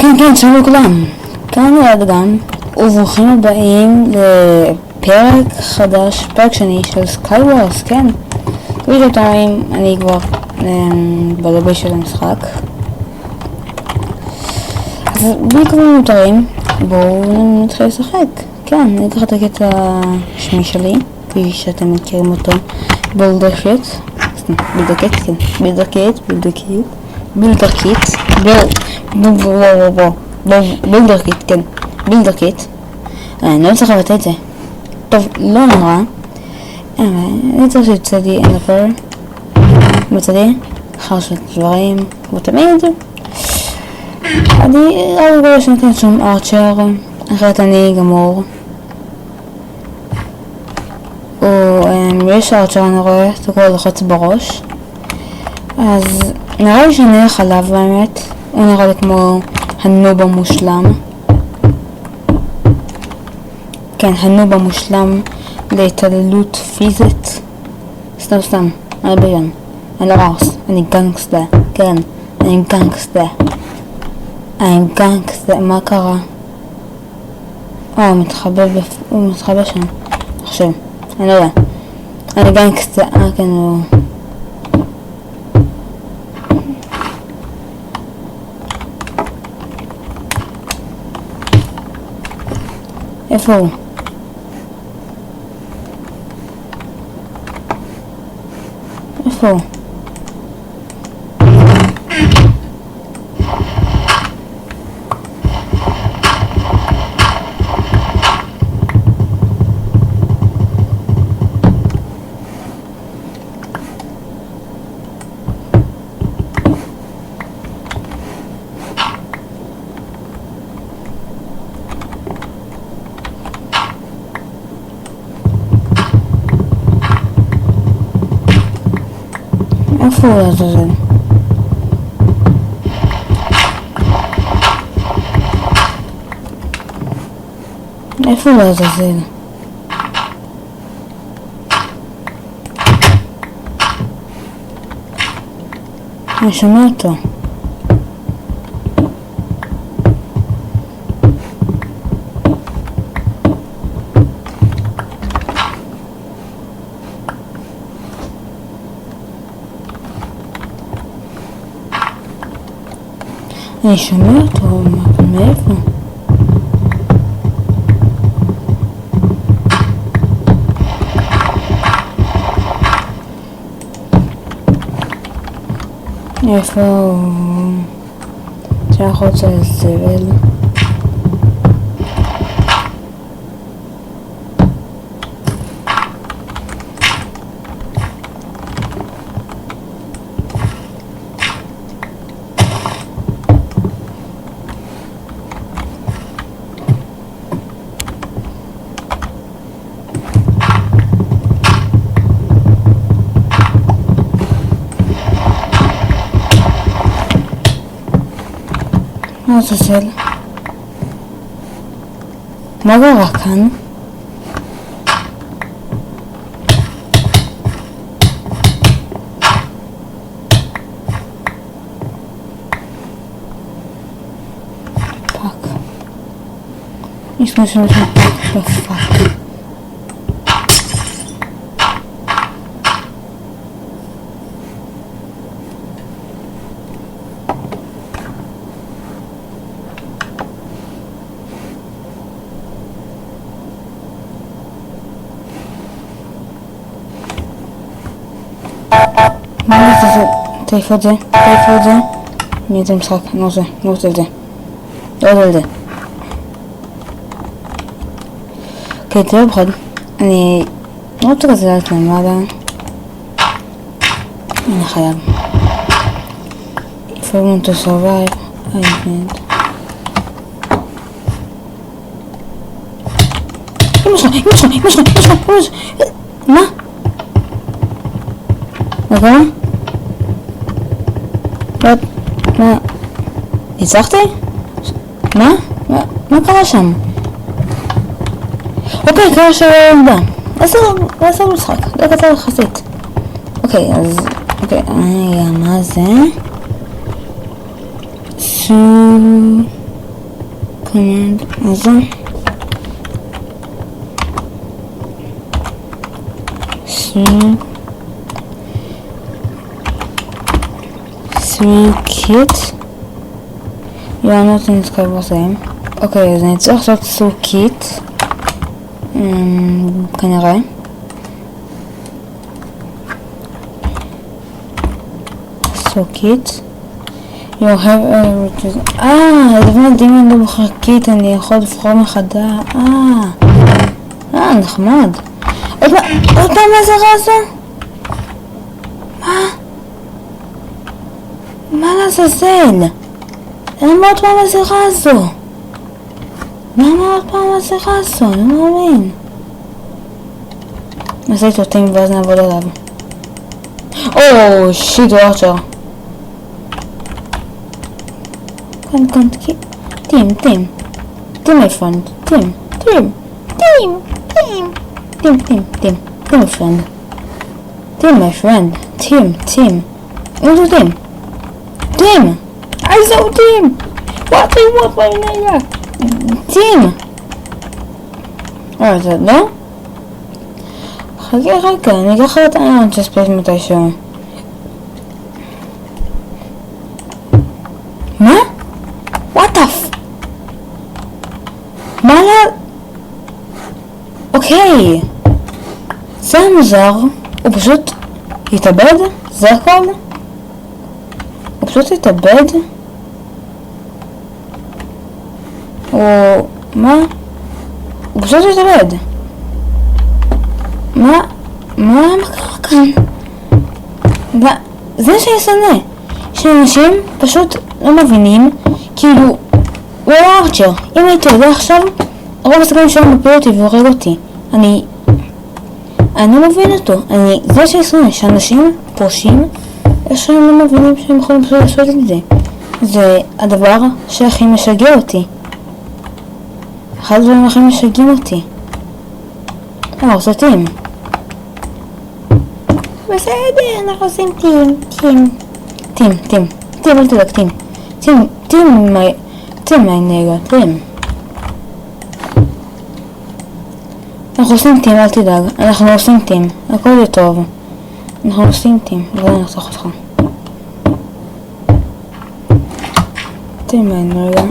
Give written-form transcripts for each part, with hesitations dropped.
כן, שלום לכולם, כאן אלעד, וברוכים הבאים לפרק חדש, פרק שני של סקייוורס, כן. כפי שאתם רואים, אני כבר בלבי של המשחק. אז בלי כבר מותרים, בואו נתחיל לשחק. כן, אני אקח את הקטע השמי שלי, כפי שאתם מכירים אותו, בילדרקיט, בילדרקיט. אני לא צריך לבטא את זה. טוב, לא נורא. אני צריך שצדי אנפר בצדי אחר של דברים כמו תמיד. אני רואה שנתן שום ארצ'ר, אחרת אני גמור. יש ארצ'ר, אני רואה, אתה כבר לוחץ בראש. אז נראה לי שאני אלך עליו באמת. הוא נראה לי כמו הנוב המושלם. כן, הנוב המושלם להתעללות פיזית. סתם, אני ביום. אני לא ארס, אני גנגסטר. כן, אני גנגסטר. מה קרה? הוא מתחבא שם. עכשיו, אני לא יודע. אני גנגסטר, כן, הוא... איפה הוא? איפה הוא? איפה הוא לעזאזל? איפה הוא לעזאזל? אני שומע אותו. אני שומע אותו, מאיפה? איפה הוא? צריך רוצה לזבל. מה זה עושה? מה קרה כאן? פאק. יש משהו בפאק. מה זה? תעיפו את זה. אני רוצה משחק, אני לא רוצה את זה. אוקיי, תראו בחד. אני לא רוצה כזה לדעת למעלה. אני חייב. If I want to survive, I need. אמא שלך. מה? רגע? מה? הצלחתי? מה קרה שם? אוקיי, קרה שעובדה. איזה משחק? זה קצר יחסית. אוקיי, אז... אוקיי, מה זה? קומנד הזה. קיט. יענות נתקל בזהם. אוקיי, אז אני צריך לעשות סוג קיט. כנראה. סוג קיט. You have a... לבנות דימן לא בוחר קיט, אני יכול לבחור מחדש. נחמד. עוד פעם הזרה הזו? מה לעזאזל? למה עוד פעם הזרה הזו? למה עוד פעם הזרה הזו? אני לא מאמין. נעשה איתו טים ואז נעבוד עליו. שיט וואצ'ר. כאן, טים my friend, טים my friend, טים, איזה טים, איזהו טים, what my name, טים, זה לא? חכה, אני אקח את האנט שספייס מתישהו. מה? What the f... מה לה... אוקיי. זה מוזר. הוא פשוט התאבד? זה הכל? הוא פשוט התאבד? מה? הוא פשוט התאבד. מה קרה כאן? זה שישנא. שאנשים פשוט לא מבינים, כאילו, הוא היה ארצ'ר. אם הייתי יודע עכשיו, רוב הסגרים שלו מפיל אותי והורג אותי. אני לא מבין אותו. זה שישנא, שאנשים פורשים, יש שהם לא מבינים שהם יכולים פשוט לעשות את זה. זה הדבר שהכי משגע אותי. אחד הדברים הכי משגעים אותי. זה טים. בסדר, אנחנו עושים טים, אל תדאג, טים my nigga, טים. אנחנו עושים טים, אל תדאג, אנחנו עושים טים, הכל יהיה טוב. אנחנו עושים טים, לא נחסוך אותך. טים my nigga.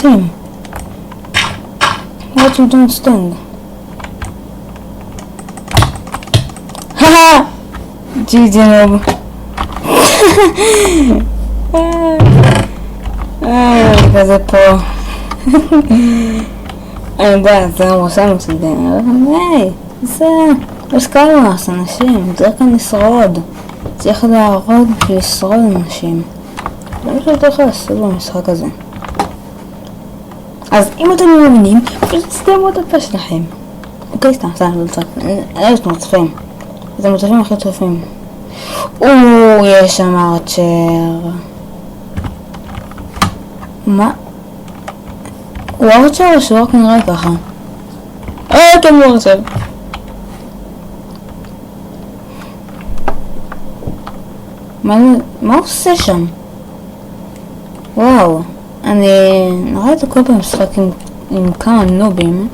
Tim, what you don't stand? Haha! GG noob. כזה פה. אני יודע, זה מרושם מצדי. היי, זה... יש קלוס, אנשים. צריך כאן לשרוד. צריך להרוג ולשרוד אנשים. זה מה שאתה יכול לעשות במשחק הזה. אז אם אתם לא מבינים, פשוט תסתמו את הפה שלכם. אוקיי, סתם, אלה יש מוצפים. זה המוצפים הכי טובים. יש שם ארצ'ר. מה? הוא ארצ'ר או שהוא רק נראה ככה? כן, הוא ארצ'ר. מה הוא עושה שם? וואו. אני נראה את כל פעם משחק עם כמה נובים.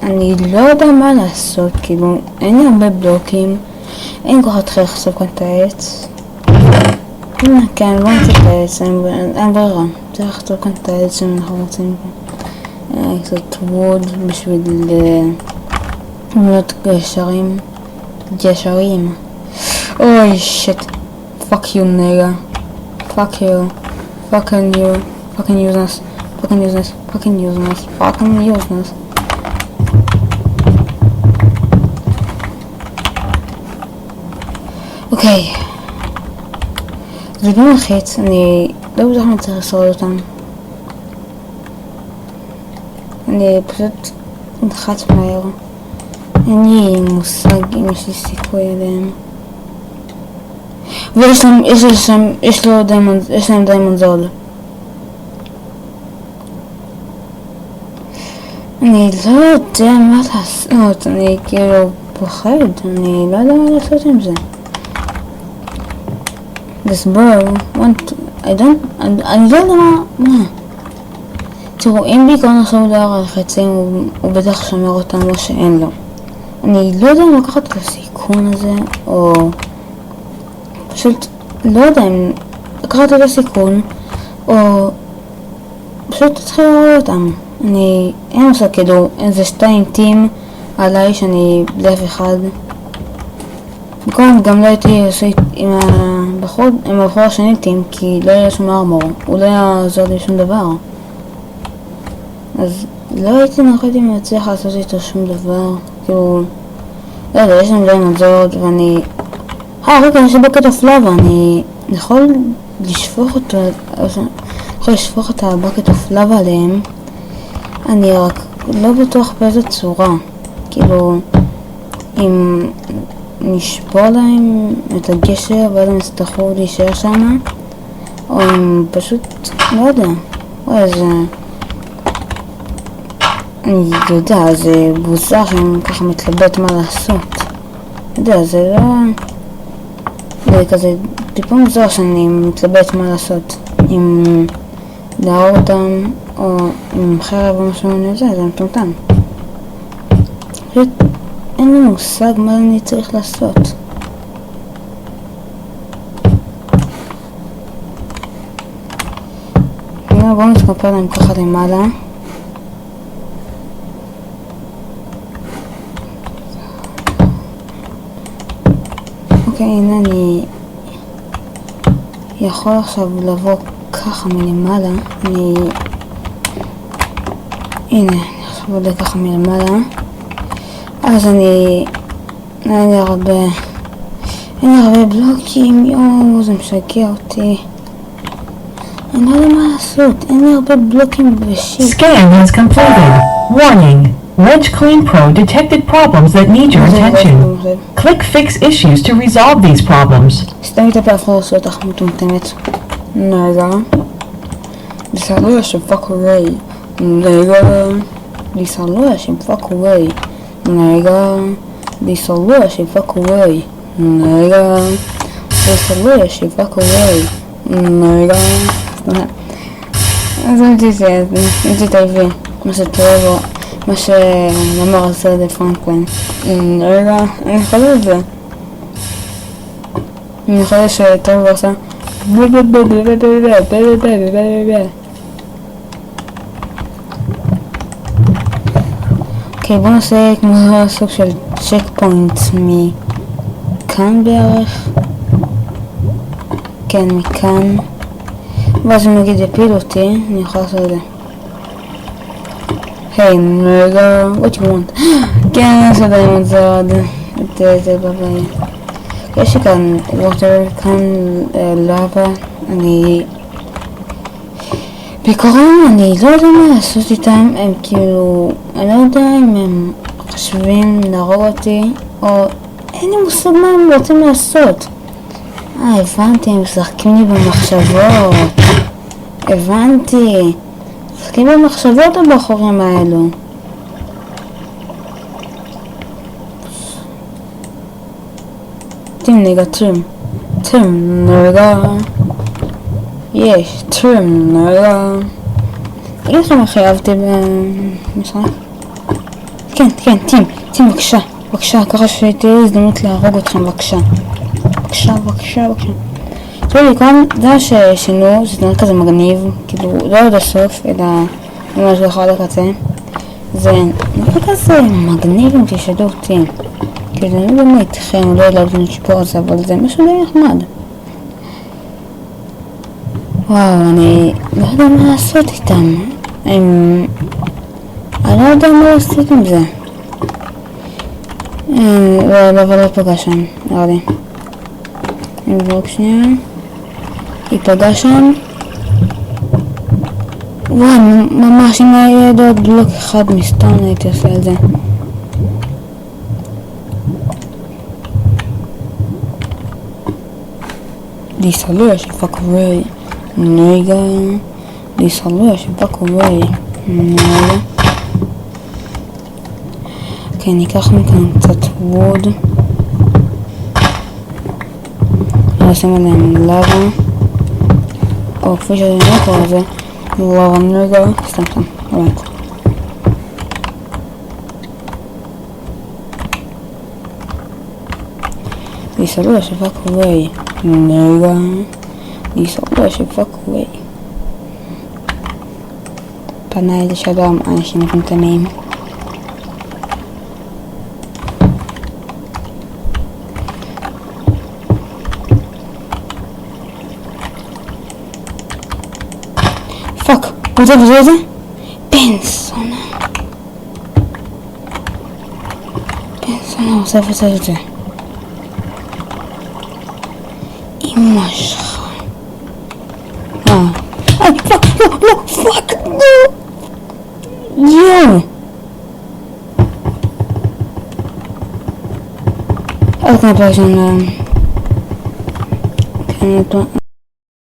אני לא יודע מה לעשות, כאילו אין לי הרבה בלוקים, אין כל כך להתחיל לחשוף כאן את העץ. כן, בוא נצא את העץ, אין ברירה, צריך לחשוף כאן את העץ שאנחנו רוצים קצת ווד בשביל לבנות גשרים. אוי שיט, fuck you nigga, fuck you, fucking useless, fucking useless. אוקיי, זה לא מלחיץ, אני לא בטוח אני צריך לשרוד אותם. אני פשוט נלחץ מהר, אין לי מושג אם יש לי סיכוי עליהם. ויש להם דיימונד זול. אני לא יודע מה לעשות, אני כאילו פוחד, אני לא יודע מה לעשות עם זה. This bow, אני לא יודע מה. תראו, אם בעיקרון עכשיו דואר על חצים, הוא בטח שומר אותם או שאין לו. אני לא יודע אם לקחת את הסיכון הזה, או פשוט לא יודע אם לקחת את הסיכון, או פשוט תתחיל לראות אותם. אין עושה כאילו איזה 2 טים עליי שאני בלף אחד. גם לא הייתי עושה עם הבחור השני טים, כי לא היה שום ארמור, הוא לא יעזור לי שום דבר. אז לא הייתי נחלת אם אצליח לעשות איתו שום דבר, כאילו לא יודע, יש לנו דיימונד זול ואני רגע, יש לי בקט לava, אני יכול לשפוך את הבקט לava עליהם. אני רק לא בטוח באיזו צורה, כאילו אם נשבור להם את הגשר ואז הם יצטרכו להישאר שם, או אם פשוט לא יודע, או איזה אני יודע, זה בוזר שאני ככה מתלבט מה לעשות. יודע, זה לא זה כזה טיפה מוזר שאני מתלבט מה לעשות, אם להרוג אותם או עם חרב או משהו מזה, זה מטומטם. פשוט אין לי מושג מה אני צריך לעשות. בואו נתקפל להם ככה למעלה. אוקיי, הנה אני יכול עכשיו לבוא ככה מלמעלה. הנה, אני עכשיו עולה ככה מלמעלה. אז אין לי הרבה בלוקים, זה משגע אותי. אני לא יודע מה לעשות, אין לי הרבה בלוקים בשיט. Scan has completed. Warning. Wrench Clean Pro detected problems that need your attention. Click Fix Issues to resolve these problems. סתם את הפעם לעשות אותך מטומטמת. נגה. דיסלויה שפאק אווי. נגה. דיסלויה שפאק אווי. נגה. דיסלויה שפאק אווי. נגה. דיסלויה שפאק אווי. נגה. אז אני תתאיבי. מה שתראה בו. מה שאמר על סרט פרנקלין. רגע, אני חושב את זה. אני חושב שטוב ועושה אוקיי, בוא נעשה כמו סוג של צ'ק פוינט מכאן בערך. כן, מכאן. ואז אם נגיד יפיל אותי, אני יכול לעשות את זה. Hey nigga, what you want? כן, יש עדיין מזוד. זה בבעיה. יש לי כאן water, כאן lava. בעיקרון אני לא יודע מה לעשות איתם. הם כאילו, אני לא יודע אם הם חושבים להרוג אותי, או אין לי מושג מה הם רוצים לעשות. הבנתי, הם משחקים לי במחשבות. הבנתי. משחקים במחשבות הבחורים האלו. נגע טרם נרגע. יש טרם נרגע. תגיד לכם איך אהבתי במשחק? כן, טים, בבקשה, ככה שתהיה הזדמנות להרוג אתכם, בבקשה. תראו לי, זה ששינו, זה כזה מגניב, כאילו, לא עד הסוף, אלא ממש לאחר לקצה. זה נראה כזה מגניב אם תשדו אותי. כאילו, אני באמת איתכם, לא יודעת לנו שיפור על זה, אבל זה משהו די נחמד. וואו, אני לא יודע מה לעשות איתם. אני לא יודע מה לעשות עם זה. אבל לא פגע שם, נראה לי. נבדוק שנייה. היא פגעה שם. וואי, ממש, אם היה ידע עוד בלוק אחד מסתם הייתי עושה על זה. דיסלוש, פאק ריי. נרגע. דיסלוש, פאק ריי. נרגע. אוקיי, ניקח מכאן קצת ווד. נשים עליהם לבה. או כפי שאני לא קורא לזה. לבה נרגע. סתם, באמת. דיסלוש, פאק ריי. נרגע. דיסלוש, פאק ריי. פנה איזה שלום, אנשים מטומטמים. פאק, וזה? בנסונה עושה לפצל את זה. אמא שלך. פאק, לא, פאק, יואו. עד כאן הפרק שלנו.